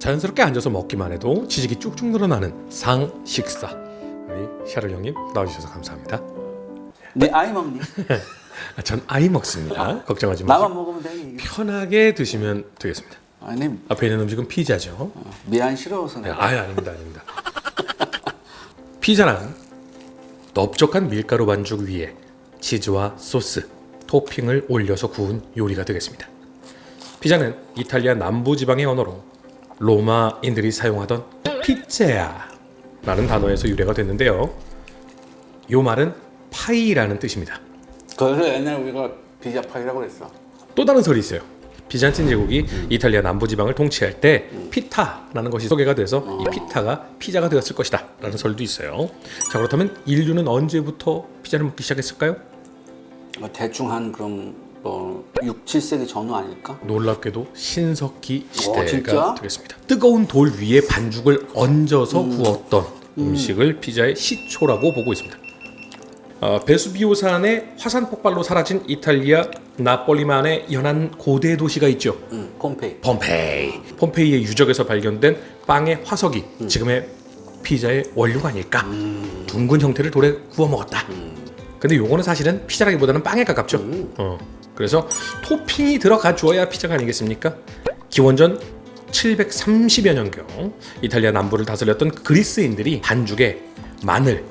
자연스럽게 앉아서 먹기만 해도 지식이 쭉쭉 늘어나는 상식사. 우리 샤를 형님 나와주셔서 감사합니다. 네 아이 먹니? 전 아이 먹습니다. 걱정하지 마세요. 나만 먹으면 돼. 편하게 드시면 되겠습니다. 아니 앞에 있는 음식은 피자죠. 미안 싫어서 네, 내가. 아닙니다. 피자는 넓적한 밀가루 반죽 위에 치즈와 소스, 토핑을 올려서 구운 요리가 되겠습니다. 피자는 이탈리아 남부지방의 언어로 로마인들이 사용하던 피체아라는 단어에서 유래가 됐는데요. 이 말은 파이라는 뜻입니다. 그래서 옛날에 우리가 피자 파이라고 그랬어. 또 다른 설이 있어요. 비잔틴 제국이 이탈리아 남부지방을 통치할 때 피타라는 것이 소개가 돼서 이 피타가 피자가 되었을 것이다 라는 설도 있어요. 자, 그렇다면 인류는 언제부터 피자를 먹기 시작했을까요? 대충 한 그럼 뭐 6, 7세기 전후 아닐까? 놀랍게도 신석기 시대가 진짜? 되겠습니다. 뜨거운 돌 위에 반죽을 얹어서 구웠던 음식을 피자의 시초라고 보고 있습니다. 베수비오산의 화산 폭발로 사라진 이탈리아 나폴리만의 연안 고대 도시가 있죠. 폼페이. 폼페이의 유적에서 발견된 빵의 화석이 지금의 피자의 원료가 아닐까. 둥근 형태를 돌에 구워 먹었다. 근데 요거는 사실은 피자라기보다는 빵에 가깝죠. 그래서 토핑이 들어가 줘야 피자가 아니겠습니까? 기원전 730여 년경 이탈리아 남부를 다스렸던 그리스인들이 반죽에 마늘,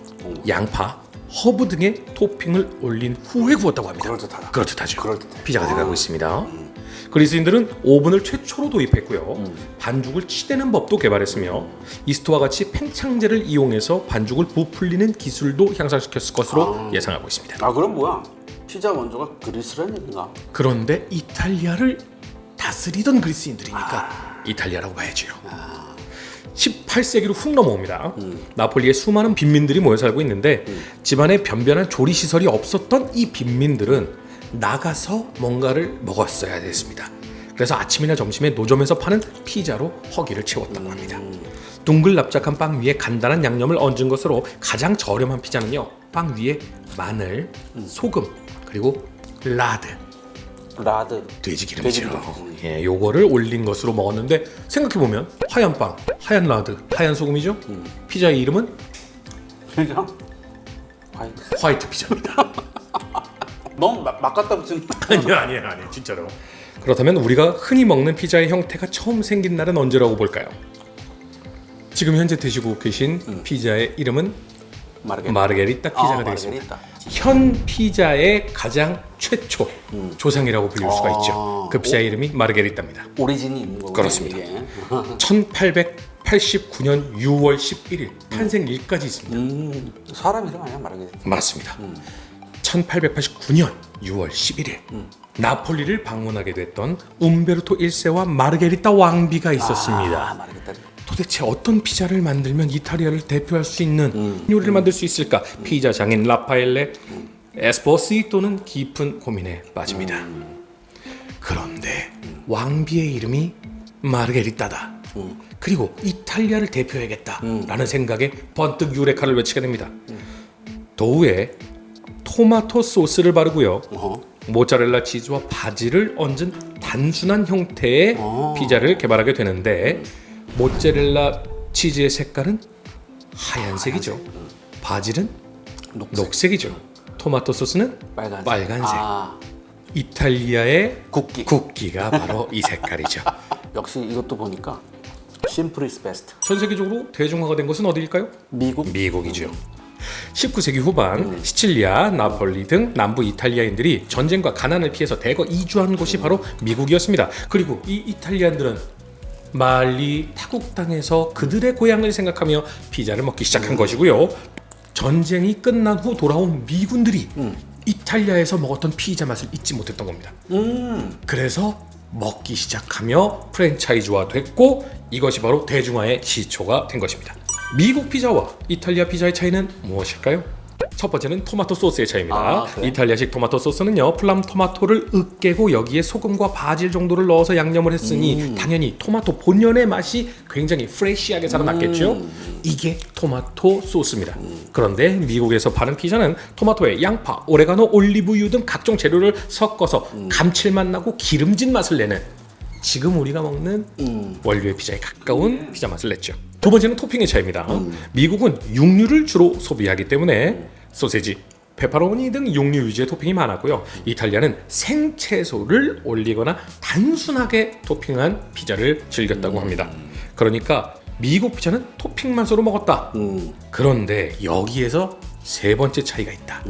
양파, 허브 등의 토핑을 올린 후에 구웠다고 합니다. 그럴듯하죠. 피자가 돼가고 있습니다. 그리스인들은 오븐을 최초로 도입했고요. 반죽을 치대는 법도 개발했으며 이스트와 같이 팽창제를 이용해서 반죽을 부풀리는 기술도 향상시켰을 것으로 예상하고 있습니다. 아 그럼 뭐야? 피자 원조가 그리스라는 얘기인가? 그런데 이탈리아를 다스리던 그리스인들이니까 이탈리아라고 봐야죠. 18세기로 훅 넘어옵니다. 나폴리에 수많은 빈민들이 모여 살고 있는데 집안에 변변한 조리시설이 없었던 이 빈민들은 나가서 뭔가를 먹었어야 됐습니다. 그래서 아침이나 점심에 노점에서 파는 피자로 허기를 채웠다고 합니다. 둥글납작한 빵 위에 간단한 양념을 얹은 것으로 가장 저렴한 피자는요, 빵 위에 마늘, 소금, 그리고 라드, 돼지 기름이죠. 예, 요거를 올린 것으로 먹었는데 생각해보면 하얀 빵, 하얀 라드, 하얀 소금이죠. 피자의 이름은 피자? 화이트 피자입니다. 너무 막 갖다 붙이는. 아니에요 진짜로. 그렇다면 우리가 흔히 먹는 피자의 형태가 처음 생긴 날은 언제라고 볼까요? 지금 현재 드시고 계신 피자의 이름은 마르게리따 피자가 되겠습니다. 현 피자의 가장 최초 조상이라고 불릴 수가 있죠. 그 피자의 이름이 마르게리따입니다. 오리진이 있는 거군요. 그렇습니다. 1889년 6월 11일 탄생일까지 있습니다. 사람 이름 아니야 마르게리따? 맞습니다. 1889년 6월 11일 나폴리를 방문하게 됐던 움베르토 1세와 마르게리따 왕비가 있었습니다. 마르게리따. 도대체 어떤 피자를 만들면 이탈리아를 대표할 수 있는 요리를 만들 수 있을까? 피자 장인 라파엘레 에스포시토는 깊은 고민에 빠집니다. 그런데 왕비의 이름이 마르게리따다. 그리고 이탈리아를 대표해야겠다라는 생각에 번뜩 유레카를 외치게 됩니다. 도우에 토마토 소스를 바르고요. 모짜렐라 치즈와 바질을 얹은 단순한 형태의 피자를 개발하게 되는데 모짜렐라 치즈의 색깔은 하얀색이죠. 바질은 녹색이죠. 토마토 소스는 빨간색. 이탈리아의 국기가 바로 이 색깔이죠. 역시 이것도 보니까 심플 이즈 베스트. 전 세계적으로 대중화가 된 것은 어디일까요? 미국이죠. 19세기 후반 시칠리아, 나폴리 등 남부 이탈리아인들이 전쟁과 가난을 피해서 대거 이주한 곳이 바로 미국이었습니다. 그리고 이 이탈리아인들은 말리 타국 땅에서 그들의 고향을 생각하며 피자를 먹기 시작한 것이고요. 전쟁이 끝난 후 돌아온 미군들이 이탈리아에서 먹었던 피자 맛을 잊지 못했던 겁니다. 그래서 먹기 시작하며 프랜차이즈화 됐고 이것이 바로 대중화의 시초가 된 것입니다. 미국 피자와 이탈리아 피자의 차이는 무엇일까요? 첫 번째는 토마토 소스의 차이입니다. 그래? 이탈리아식 토마토 소스는요, 플람 토마토를 으깨고 여기에 소금과 바질 정도를 넣어서 양념을 했으니 당연히 토마토 본연의 맛이 굉장히 프레시하게 살아났겠죠. 이게 토마토 소스입니다. 그런데 미국에서 파는 피자는 토마토에 양파, 오레가노, 올리브유 등 각종 재료를 섞어서 감칠맛 나고 기름진 맛을 내는 지금 우리가 먹는 원료의 피자에 가까운 피자 맛을 냈죠. 두 번째는 토핑의 차이입니다. 미국은 육류를 주로 소비하기 때문에 소세지, 페퍼로니 등 육류 위주의 토핑이 많았고요. 이탈리아는 생채소를 올리거나 단순하게 토핑한 피자를 즐겼다고 합니다. 그러니까 미국 피자는 토핑 맛으로 먹었다. 그런데 여기에서 세 번째 차이가 있다.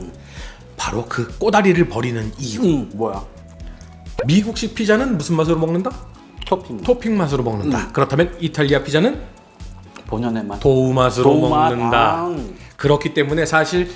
바로 그 꼬다리를 버리는 이유. 뭐야? 미국식 피자는 무슨 맛으로 먹는다? 토핑 맛으로 먹는다. 그렇다면 이탈리아 피자는 본연의 맛. 도우 맛으로 먹는다. 아. 그렇기 때문에 사실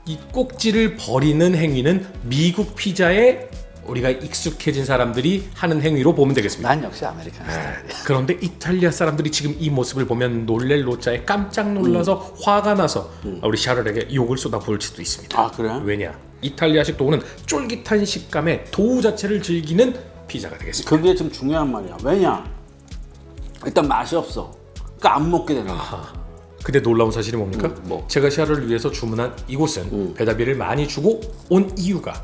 이 꼭지를 버리는 행위는 미국 피자에 우리가 익숙해진 사람들이 하는 행위로 보면 되겠습니다. 난 역시 아메리칸 스타일. 그런데 이탈리아 사람들이 지금 이 모습을 보면 놀랄 노자에 깜짝 놀라서 화가 나서 우리 샤를에게 욕을 쏟아부을 수도 있습니다. 아, 그래요? 왜냐? 이탈리아식 도우는 쫄깃한 식감에 도우 자체를 즐기는 피자가 되겠습니다. 그게 좀 중요한 말이야. 왜냐? 일단 맛이 없어. 그러니까 안 먹게 되는 거야. 근데 놀라운 사실이 뭡니까? 제가 샤를을 위해서 주문한 이곳은 배달비를 많이 주고 온 이유가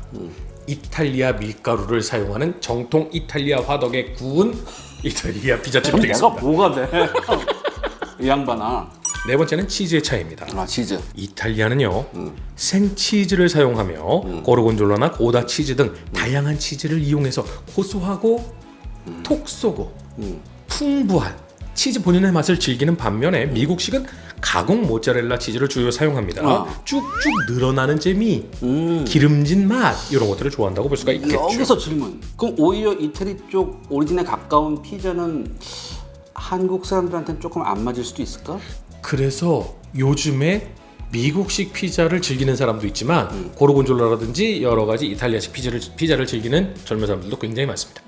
이탈리아 밀가루를 사용하는 정통 이탈리아 화덕에 구운 이탈리아 피자집이 내가 되겠습니다. 뭐가 돼? 이 양반아. 네 번째는 치즈의 차이입니다. 아, 치즈. 이탈리아는요 생치즈를 사용하며 고르곤졸라나 고다 치즈 등 다양한 치즈를 이용해서 고소하고 톡 쏘고 풍부한 치즈 본연의 맛을 즐기는 반면에 미국식은 가공 모짜렐라 치즈를 주로 사용합니다. 쭉쭉 늘어나는 재미, 기름진 맛 이런 것들을 좋아한다고 볼 수가 있겠죠. 여기서 질문. 그럼 오히려 이태리 쪽 오리진에 가까운 피자는 한국 사람들한테는 조금 안 맞을 수도 있을까? 그래서 요즘에 미국식 피자를 즐기는 사람도 있지만 고르곤졸라라든지 여러 가지 이탈리아식 피자를 즐기는 젊은 사람들도 굉장히 많습니다.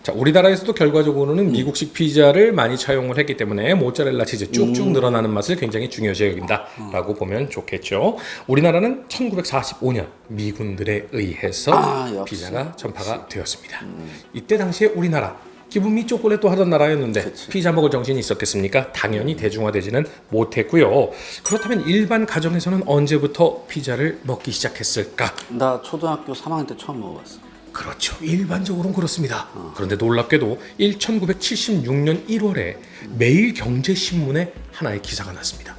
자, 우리나라에서도 결과적으로는 미국식 피자를 많이 차용을 했기 때문에 모짜렐라 치즈 쭉쭉 늘어나는 맛을 굉장히 중요시 여긴다라고 보면 좋겠죠. 우리나라는 1945년 미군들에 의해서 역시. 피자가 전파가 되었습니다. 이때 당시에 우리나라 기분미 초콜릿도 하던 나라였는데 그치. 피자 먹을 정신이 있었겠습니까? 당연히 대중화되지는 못했고요. 그렇다면 일반 가정에서는 언제부터 피자를 먹기 시작했을까? 나 초등학교 3학년 때 처음 먹어봤어. 그렇죠. 일반적으로는 그렇습니다. 그런데 놀랍게도 1976년 1월에 매일경제신문에 하나의 기사가 났습니다.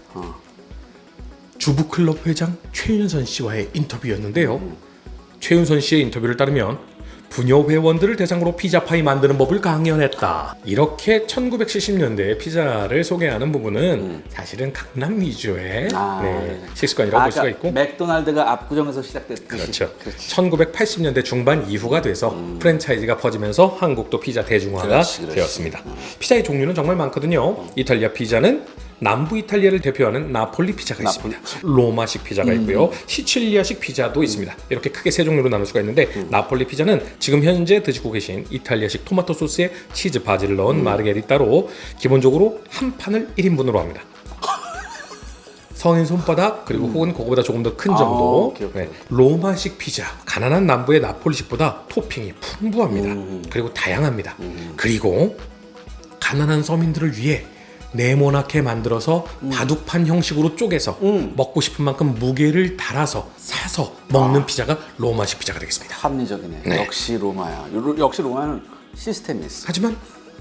주부클럽 회장 최윤선 씨와의 인터뷰였는데요. 최윤선 씨의 인터뷰를 따르면 부녀 회원들을 대상으로 피자파이 만드는 법을 강연했다. 이렇게 1970년대에 피자를 소개하는 부분은 사실은 강남 위주의 식습관이라고 볼 수가 있고 맥도날드가 압구정에서 시작됐듯이. 그렇죠. 1980년대 중반 이후가 돼서 프랜차이즈가 퍼지면서 한국도 피자 대중화가 그렇지. 되었습니다. 피자의 종류는 정말 많거든요. 이탈리아 피자는 남부 이탈리아를 대표하는 나폴리 피자가 있습니다. 로마식 피자가 있고요. 시칠리아식 피자도 있습니다. 이렇게 크게 세 종류로 나눌 수가 있는데 나폴리 피자는 지금 현재 드시고 계신 이탈리아식 토마토 소스에 치즈 바질을 넣은 마르게리따로 기본적으로 한 판을 1인분으로 합니다. 성인 손바닥 그리고 혹은 그거보다 조금 더 큰 정도. 오케이. 로마식 피자 가난한 남부의 나폴리식보다 토핑이 풍부합니다. 그리고 다양합니다. 그리고 가난한 서민들을 위해 네모나게 만들어서 바둑판 형식으로 쪼개서 먹고 싶은 만큼 무게를 달아서 사서 먹는 피자가 로마식 피자가 되겠습니다. 합리적이네. 네. 역시 로마야. 역시 로마는 시스템이 있어. 하지만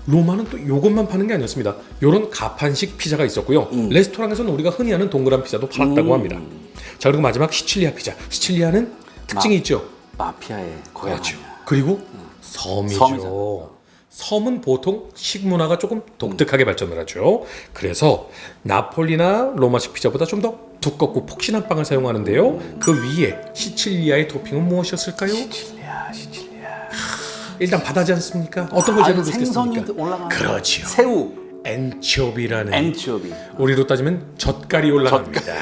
로마는 또 이것만 파는 게 아니었습니다. 이런 가판식 피자가 있었고요. 레스토랑에서는 우리가 흔히 아는 동그란 피자도 팔았다고 합니다. 자, 그리고 마지막 시칠리아 피자. 시칠리아는 특징이 있죠. 마피아의 고향 그렇죠. 아니야. 그리고 섬이죠. 섬이죠. 섬은 보통 식문화가 조금 독특하게 발전을 하죠. 그래서 나폴리나 로마식 피자보다 좀 더 두껍고 폭신한 빵을 사용하는데요. 그 위에 시칠리아의 토핑은 무엇이었을까요? 시칠리아. 일단 바다지 않습니까? 어떤 걸 재료로 생선이 쓰겠습니까? 올라가는. 그렇죠. 새우. 엔초비라는 엔초비. 우리로 따지면 젓갈이 올라갑니다.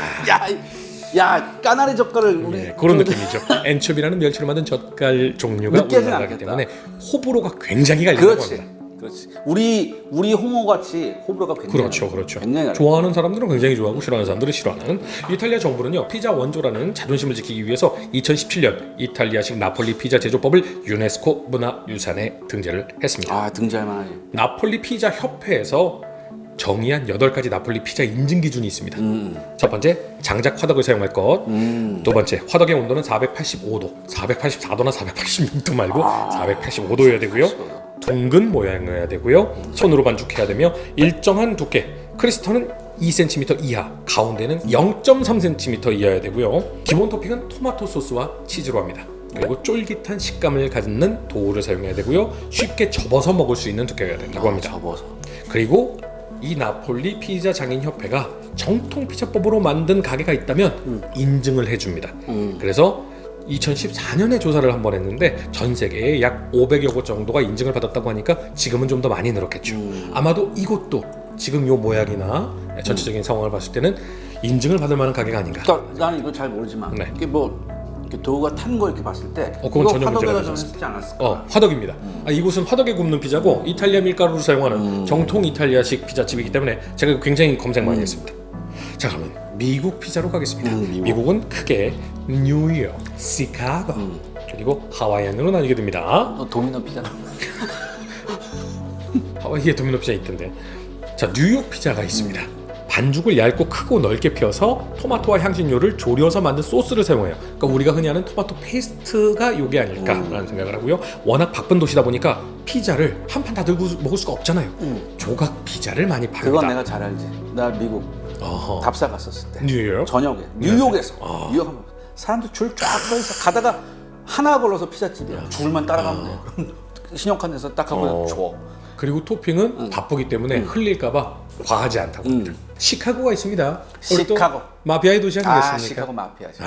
야 까나리 젓갈을 우리 네, 그런 느낌이죠. 엔초비라는 멸치로 만든 젓갈 종류가 느끼하진 올라가기 않겠다. 때문에 호불호가 굉장히 갈린다고 그렇지. 합니다. 그렇지. 우리 홍어 같이 호불호가 굉장히 그렇죠. 굉장히 갈려. 좋아하는 사람들은 굉장히 좋아하고 싫어하는 사람들은 싫어하는. 이탈리아 정부는요 피자 원조라는 자존심을 지키기 위해서 2017년 이탈리아식 나폴리 피자 제조법을 유네스코 문화유산에 등재를 했습니다. 아 등장할 만하지. 나폴리 피자 협회에서 정의한 8가지 나폴리 피자 인증 기준이 있습니다. 첫 번째, 장작 화덕을 사용할 것. 두 번째, 화덕의 온도는 485도, 484도나 486도 말고 485도여야 되고요. 둥근 모양이어야 되고요. 손으로 반죽해야 되며 일정한 두께. 크리스터는 2cm 이하, 가운데는 0.3cm 이하여야 되고요. 기본 토핑은 토마토 소스와 치즈로 합니다. 그리고 쫄깃한 식감을 갖는 도우를 사용해야 되고요. 쉽게 접어서 먹을 수 있는 두께가 된다고 합니다. 접어서. 그리고 이 나폴리 피자 장인 협회가 정통 피자법으로 만든 가게가 있다면 인증을 해줍니다. 그래서 2014년에 조사를 한번 했는데 전 세계에 약 500여 곳 정도가 인증을 받았다고 하니까 지금은 좀 더 많이 늘었겠죠. 아마도 이곳도 지금 요 모양이나 전체적인 상황을 봤을 때는 인증을 받을 만한 가게가 아닌가. 그러니까 나는 이거 잘 모르지만 네. 이게 뭐 이렇게 도우가 탄 거 이렇게 봤을 때 그건 이거 전혀 문제가 화덕에다 되지 좀 않습니다. 쓰지 않았을까? 화덕입니다. 이곳은 화덕에 굽는 피자고 이탈리아 밀가루를 사용하는 정통 이탈리아식 피자집이기 때문에 제가 굉장히 검색 많이 했습니다. 자, 그러면 미국 피자로 가겠습니다. 미국은 크게 뉴욕, 시카고 그리고 하와이안으로 나뉘게 됩니다. 도미노 피자. 하와이에 도미노 피자 있던데. 자, 뉴욕 피자가 있습니다. 반죽을 얇고 크고 넓게 펴서 토마토와 향신료를 졸여서 만든 소스를 사용해요. 그러니까 우리가 흔히 아는 토마토 페이스트가 요게 아닐까라는 생각을 하고요. 워낙 바쁜 도시다 보니까 피자를 한 판 다 들고 먹을 수가 없잖아요. 조각 피자를 많이 팝니다. 그건 내가 잘 알지. 나 미국 어허. 답사 갔었을 때 뉴욕? 저녁에 뉴욕에서 뉴욕 하면 사람들 줄 쫙 서 있어. 가다가 하나 걸러서 피자집이야. 줄만 따라가면 돼. 그럼 신용카드에서 딱 하고 줘. 그리고 토핑은 바쁘기 때문에 흘릴까봐 과하지 않다고 합니다. 시카고가 있습니다. 시카고. 마피아의 도시 아니겠습니까? 아, 시카고 마피아죠.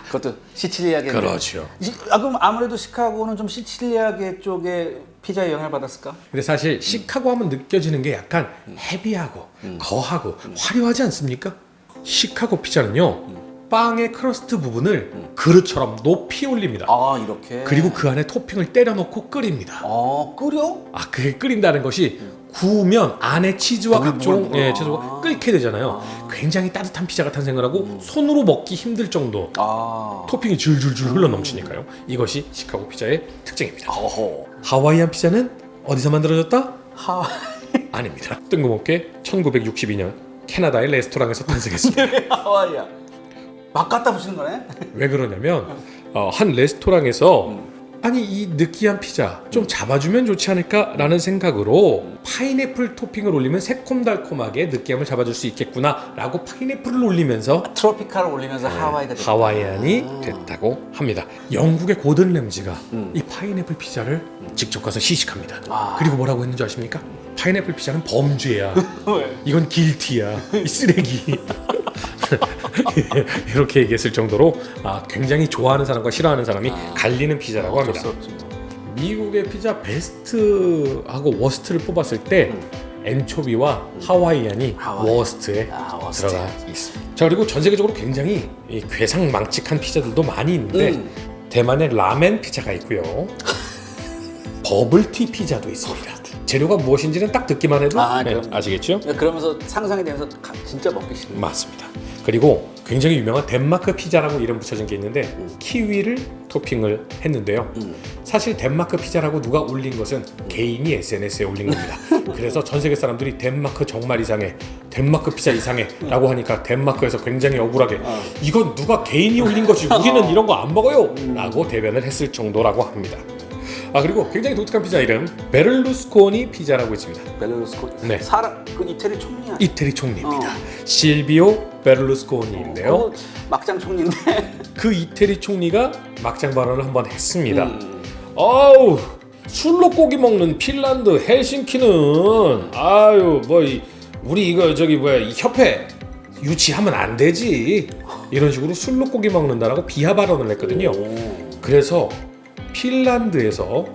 그것도 시칠리아계. 그렇죠. 그럼 아무래도 시카고는 좀 시칠리아계 쪽에 피자에 영향을 받았을까? 근데 사실 시카고 하면 느껴지는 게 약간 헤비하고 거하고 화려하지 않습니까? 시카고 피자는요. 빵의 크러스트 부분을 그릇처럼 높이 올립니다. 아, 이렇게. 그리고 그 안에 토핑을 때려 넣고 끓입니다. 끓여? 그게 끓인다는 것이 구우면 안에 치즈와 각종 채소가 끓게 되잖아요. 굉장히 따뜻한 피자가 탄생을 하고 손으로 먹기 힘들 정도 토핑이 줄줄줄 흘러 넘치니까요. 이것이 시카고 피자의 특징입니다. 하와이안 피자는 어디서 만들어졌다? 아닙니다. 뜬금없게 1962년 캐나다의 레스토랑에서 탄생했습니다. 하와이안. 막 갖다 붙이는 거네? 왜 그러냐면 한 레스토랑에서 아니 이 느끼한 피자 좀 잡아주면 좋지 않을까라는 생각으로 파인애플 토핑을 올리면 새콤달콤하게 느끼함을 잡아줄 수 있겠구나라고 파인애플을 올리면서 트로피칼을 올리면서 하와이가 됐다. 하와이안이 됐다고 합니다. 영국의 고든 램지가 이 파인애플 피자를 직접 가서 시식합니다. 그리고 뭐라고 했는지 아십니까? 파인애플 피자는 범죄야. 왜? 이건 길티야. 이 쓰레기. 이렇게 얘기했을 정도로 굉장히 좋아하는 사람과 싫어하는 사람이 갈리는 피자라고 합니다. 미국의 피자 베스트하고 워스트를 뽑았을 때 엔초비와 하와이안이 워스트에 들어가 있습니다. 자, 그리고 전 세계적으로 굉장히 이 괴상망측한 피자들도 많이 있는데 대만의 라멘 피자가 있고요. 버블티 피자도 있습니다. 재료가 무엇인지는 딱 듣기만 해도 아시겠죠? 그러면서 상상이 되면서 진짜 먹기 싫어요. 맞습니다. 그리고 굉장히 유명한 덴마크 피자라고 이름 붙여진 게 있는데 키위를 토핑을 했는데요. 사실 덴마크 피자라고 누가 올린 것은 개인이 SNS에 올린 겁니다. 그래서 전 세계 사람들이 덴마크 정말 이상해, 덴마크 피자 이상해 라고 하니까 덴마크에서 굉장히 억울하게 이건 누가 개인이 올린 거지 우리는 이런 거 안 먹어요 라고 대변을 했을 정도라고 합니다. 그리고 굉장히 독특한 피자 이름 베를루스코니 피자라고 있습니다. 베를루스코니? 네. 사람 그 이태리 총리야. 이태리 총리입니다. 실비오 베를루스코니인데요. 막장 총리인데 그 이태리 총리가 막장 발언을 한번 했습니다. 아우 술로 고기 먹는 핀란드 헬싱키는 우리 이거 이 협회 유치하면 안 되지 이런 식으로 술로 고기 먹는다라고 비하 발언을 했거든요. 그래서 핀란드에서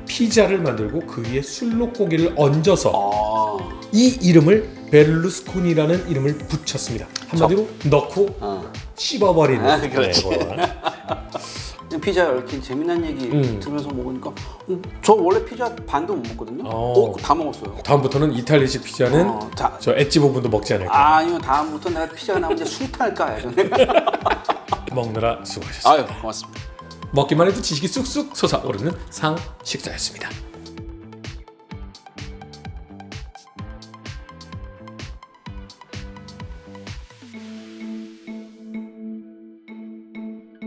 피자를 만들고 그 위에 술록고기를 얹어서 이 이름을 베를루스코니라는 이름을 붙였습니다. 한마디로 넣고 씹어버리는. 그렇지. 피자 얽힌 재미난 얘기 들으면서 먹으니까 저 원래 피자 반도 못 먹거든요. 다 먹었어요. 다음부터는 이탈리아식 피자는 저 엣지 부분도 먹지 않을까. 아니면 다음부터 내가 피자가 나오면 이제 술탄을 까야죠. 먹느라 수고하셨습니다. 고맙습니다. 먹기만 해도 지식이 쑥쑥 솟아오르는 상 식사였습니다.